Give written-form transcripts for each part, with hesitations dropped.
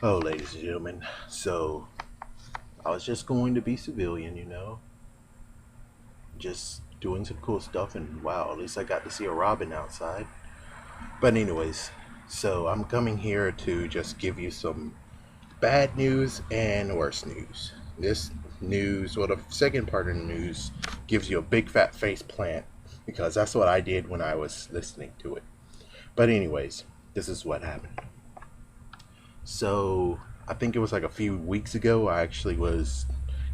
Oh, ladies and gentlemen, so I was just going to be civilian, just doing some cool stuff, and wow, at least I got to see a robin outside. But, anyways, so I'm coming here to just give you some bad news and worse news. This news, well, the second part of the news gives you a big fat face plant because that's what I did when I was listening to it. But, anyways, this is what happened. So I think it was like a few weeks ago. I actually was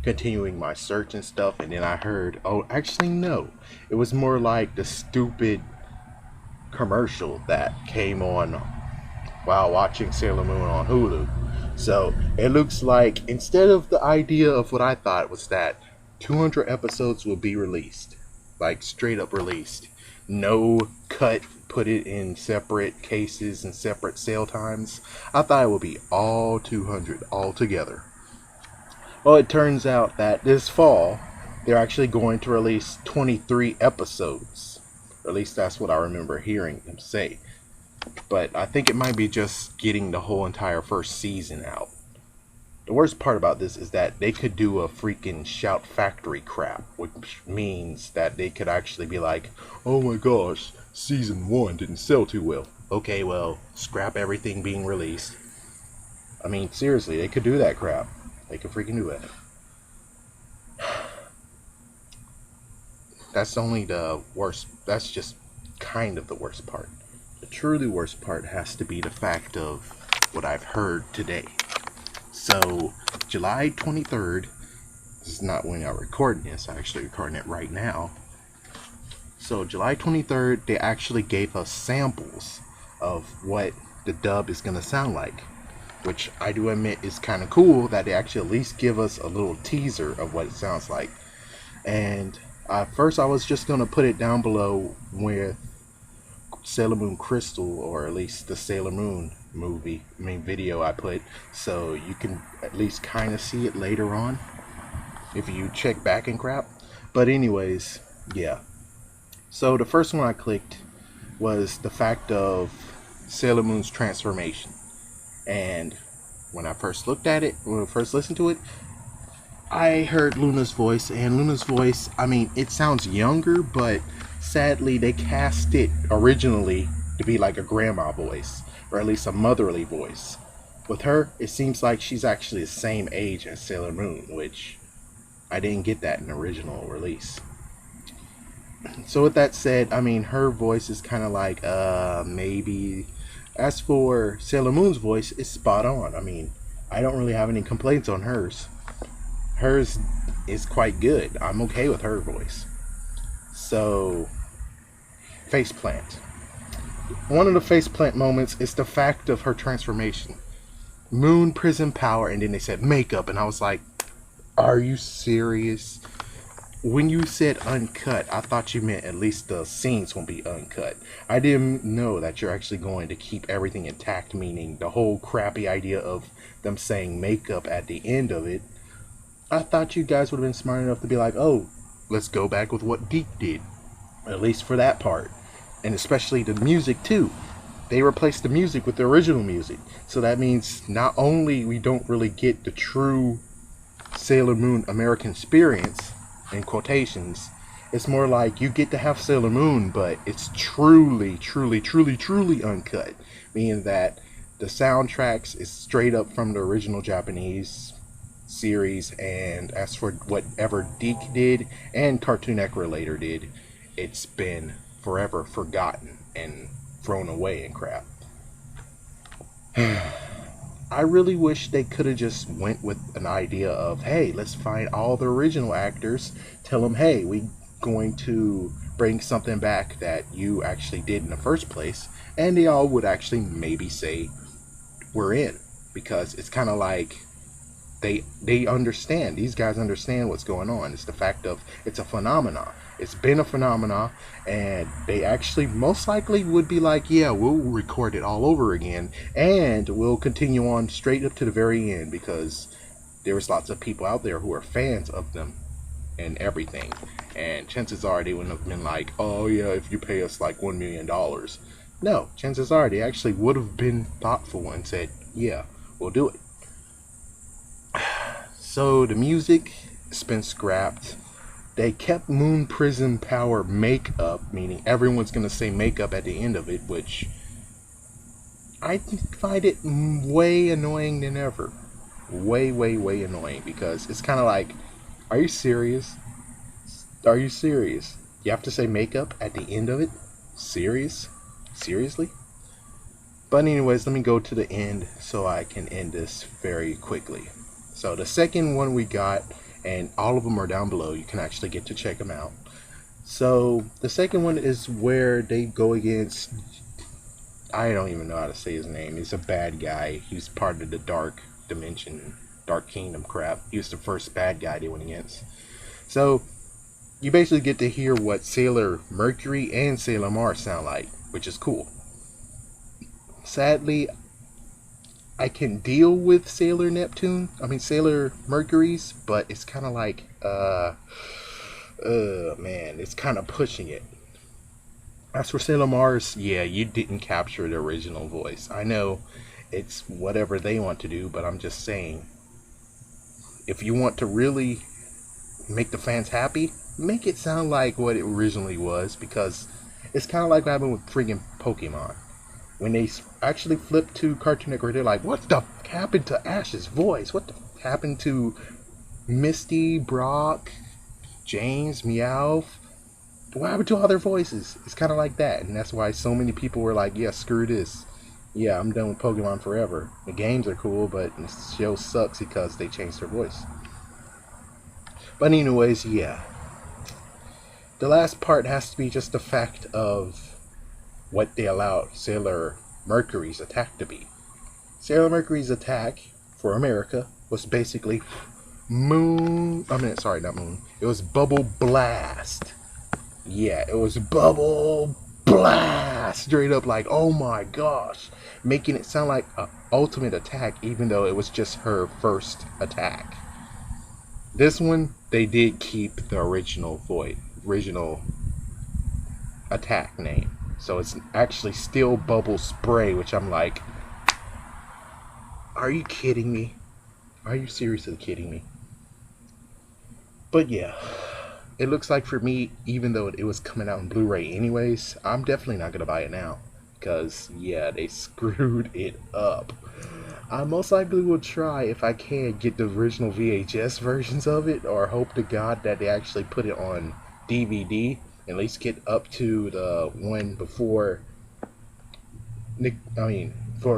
continuing my search and stuff, and then I heard, oh, actually, no. It was more like the stupid commercial that came on while watching Sailor Moon on Hulu. So it looks like instead of the idea of what I thought was that 200 episodes will be released, like straight up released, no cut, put it in separate cases and separate sale times. I thought it would be all 200 all together. Well, it turns out that this fall they're actually going to release 23 episodes. Or at least that's what I remember hearing them say. But I think it might be just getting the whole entire first season out. The worst part about this is that they could do a freaking Shout Factory crap, which means that they could actually be like, oh my gosh, season 1 didn't sell too well. Okay, well, scrap everything being released. I mean, seriously, they could do that crap. They could freaking do it. That's only the worst. That's just kind of the worst part. The truly worst part has to be the fact of what I've heard today. So, July 23rd, this is not when I'm recording this, I'm actually recording it right now. So, July 23rd, they actually gave us samples of what the dub is going to sound like. Which I do admit is kind of cool that they actually at least give us a little teaser of what it sounds like. And first I was just going to put it down below with Sailor Moon Crystal, or at least the Sailor Moon video I put, so you can at least kind of see it later on if you check back and crap. But anyways, yeah. So the first one I clicked was the fact of Sailor Moon's transformation. And when I first looked at it, when I first listened to it, I heard Luna's voice, and Luna's voice, I mean, it sounds younger, but sadly they cast it originally to be like a grandma voice, or at least a motherly voice. With her, it seems like she's actually the same age as Sailor Moon, which I didn't get that in the original release. So with that said, I mean, her voice is kind of like, maybe. As for Sailor Moon's voice, it's spot on. I mean, I don't really have any complaints on hers. Hers is quite good. I'm okay with her voice. So, faceplant. One of the faceplant moments is the fact of her transformation. Moon, Prism, Power, and then they said makeup, and I was like, are you serious? When you said uncut, I thought you meant at least the scenes won't be uncut. I didn't know that you're actually going to keep everything intact, meaning the whole crappy idea of them saying makeup at the end of it. I thought you guys would have been smart enough to be like, oh, let's go back with what Deke did. At least for that part. And especially the music too. They replaced the music with the original music. So that means not only we don't really get the true Sailor Moon American experience, in quotations, it's more like you get to have Sailor Moon, but it's truly, truly, truly, truly uncut. Meaning that the soundtracks is straight up from the original Japanese series, and as for whatever Deke did and Cartoon Network later did, it's been forever forgotten and thrown away and crap. I really wish they could have just went with an idea of, hey, let's find all the original actors, tell them, hey, we going to bring something back that you actually did in the first place, and they all would actually maybe say we're in, because it's kind of like they understand, these guys understand what's going on. It's the fact of it's a phenomenon. It's been a phenomenon, and they actually most likely would be like, yeah, we'll record it all over again, and we'll continue on straight up to the very end, because there's lots of people out there who are fans of them and everything, and chances are they wouldn't have been like, oh yeah, if you pay us like $1 million. No, chances are they actually would have been thoughtful and said, yeah, we'll do it. So the music has been scrapped. They kept Moon Prism Power makeup, meaning everyone's gonna say makeup at the end of it, which I find it way annoying than ever. Way, way, way annoying, because it's kind of like, are you serious? Are you serious? You have to say makeup at the end of it? Serious? Seriously? But anyways, let me go to the end so I can end this very quickly. So the second one we got, and all of them are down below, you can actually get to check them out. So the second one is where they go against, I don't even know how to say his name. He's a bad guy. He's part of the Dark Dimension, Dark Kingdom crap. He was the first bad guy they went against. So you basically get to hear what Sailor Mercury and Sailor Mars sound like, which is cool. Sadly, I can deal with Sailor Mercury's, but it's kind of like, man, it's kind of pushing it. As for Sailor Mars, yeah, you didn't capture the original voice. I know it's whatever they want to do, but I'm just saying, if you want to really make the fans happy, make it sound like what it originally was, because it's kind of like what happened with freaking Pokemon. When they actually flipped to Cartoon Network, they're like, what the f happened to Ash's voice? What the f happened to Misty, Brock, James, Meowth? What happened to all their voices? It's kind of like that, and that's why so many people were like, yeah, screw this. Yeah, I'm done with Pokemon forever. The games are cool, but the show sucks because they changed their voice. But anyways, yeah. The last part has to be just the fact of what they allowed Sailor Mercury's attack to be. Sailor Mercury's attack for America was basically not moon. It was Bubble Blast. Yeah, it was Bubble Blast. Straight up like, oh my gosh. Making it sound like an ultimate attack, even though it was just her first attack. This one, they did keep the original attack name. So it's actually still Bubble Spray, which I'm like, are you kidding me? Are you seriously kidding me? But yeah, it looks like for me, even though it was coming out in Blu-ray anyways, I'm definitely not going to buy it now. Because, yeah, they screwed it up. I most likely will try, if I can, get the original VHS versions of it, or hope to God that they actually put it on DVD. At least get up to the one before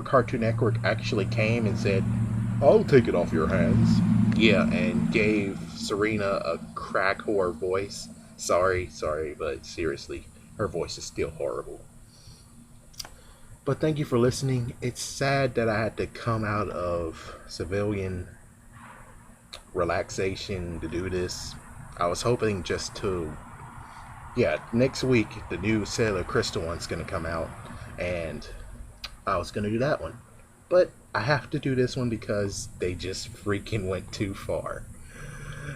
Cartoon Network actually came and said, I'll take it off your hands. Yeah, and gave Serena a crack whore voice. Sorry, but seriously, her voice is still horrible. But thank you for listening. It's sad that I had to come out of civilian relaxation to do this. I was hoping just to, next week the new Sailor Crystal one's going to come out, and I was going to do that one. But I have to do this one because they just freaking went too far.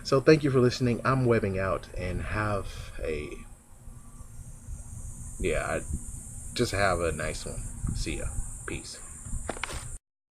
So thank you for listening. I'm webbing out, and have a nice one. See ya. Peace.